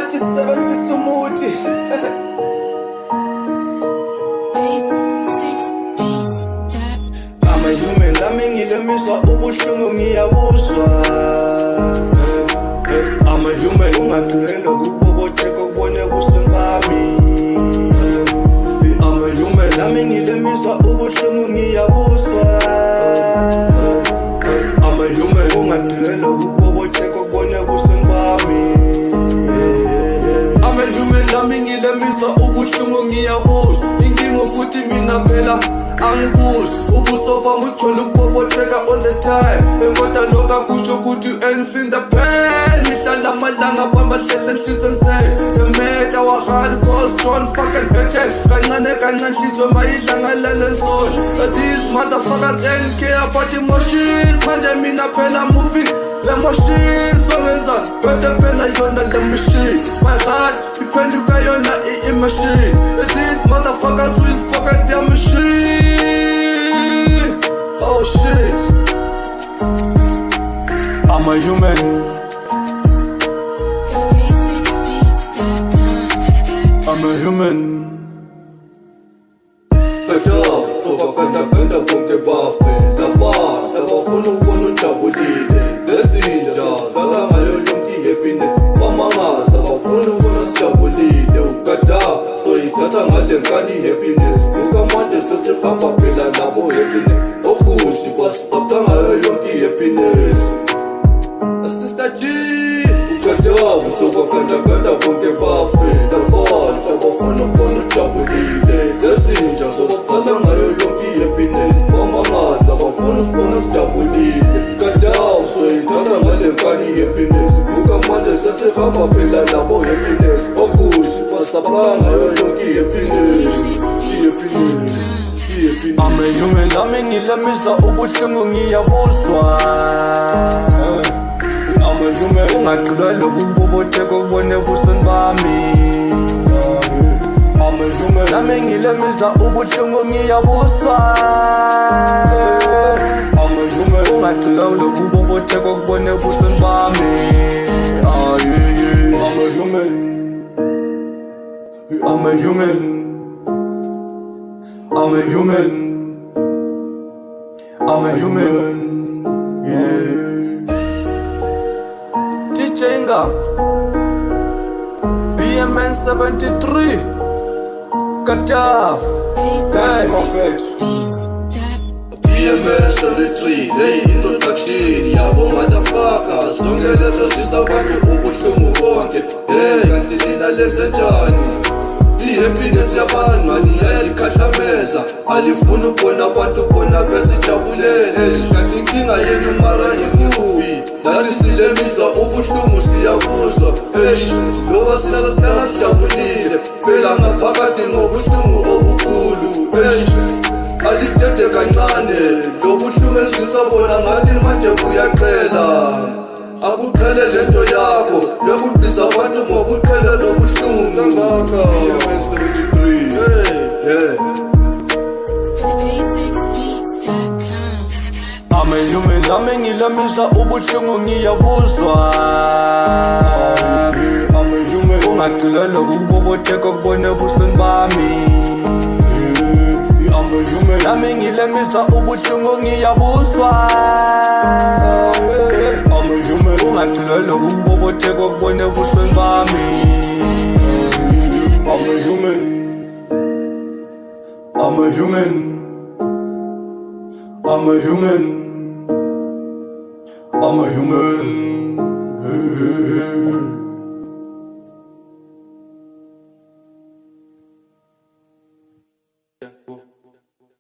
bathi sebenzisa umuthi. I'm a human, lami ngilemiswa ubuhlungu ngiyabuzwa. I'm a human, ungadulelwa kubobotheka ukubone ebusweni bami. I'm a human, lami ngilemiswa ubuhlungu ngiyabuzwa. I'm a human, ungadulelwa kubobotheka ukubone ebusweni bami. I'm a human, lami ngilemiswa ubuhlungu ngiyabuzwa. Inkinga ukuthi mina phela angibuzi ubuso bami ugcwele ukubobotheka all the time. Kodwa lokho akusho ukuthi anything the pain. Ngihlala amalanga bambahlele enhlizweni sale. The matter our heart goes don't fucking better. Kancane kancane hliziyo mayidlangalele nsolo. These motherfuckers ain't care about emotions. Manje mina phela moving le machines. Wangenzani bethe phela yona le machine. My heart iphenduka yona i-machine. These motherfuckers will forget their machine. Oh shit, I'm a human. I'm a human. Beto, benda bonke bafe. Abafuna ukubona ujabulile. Lezinja, dlala ngayo yonke i-happiness. Bamangaza, abafuna ukubona sijabulile. Ukada, soyithatha ngale nkani i-happiness. Buka manje sesihamba phela nabo happiness. Okushi basithatha ngayo yonke i-happiness. Sister G, ukada uzokwakhanda bonke bafe. Abafuna ukubona ujabulile. Lezinja, sosithatha ngayo yonke i-happiness. Bamangaza, abafuna usibona sijabulile. Ukada usoyithatha ngale nkani i-happiness. Buka manje sesihamba phela nabo happiness. Okushi basithatha ngayo yonke i-happiness. I'm a human, lami ngilemisa ubuhlungu ngiyabuzwa. I'm a human, ungagxilwele kubobotheka ukubone ebusweni bami. I'm a human, lami ngilemisa ubuhlungu ngiyabuzwa. I'm a human, ungagxilwele kubobotheka ukubone ebusweni bami. I'm a human. I'm a human. I'm a human. I'm a human. Yeah. DJ Nga BMN 73 Kataf. Hey, Prophet BMN 73. Hey, introduction yabo motherfuckers. Zonke lezo sisabantu ubuhlungu bonke. Hey, kanti nina lenze njani? I-happiness yabantu iyayikhathameza. Alifuna ukubona abantu bona bezijabulele. Kanti inkinga yenu mara ikubi. Nathi silemisa ubuhlungu siyabuzwa. Ngoba silala sijabulile. Phela ngaphakathi ngobuhlungu obukhulu. Alidede kancane lobuhlungu esisabona ngathi manje buyaqhela. Akuqhele lento yakho yokugqiza abantu ngokuqhela lobuhlungu kangaka. BMN 73. I'm a human, lami ngilemisa ubuhlungu ngiyabuzwa. I'm a human, ungagxilwele kubobotheka ukubone ebusweni bami. I'm a human, lami ngilemisa ubuhlungu ngiyabuzwa. I'm a human, ungagxilwele kubobotheka ukubone ebusweni bami. I'm a human. I'm a human. I'm a human. I'm a human.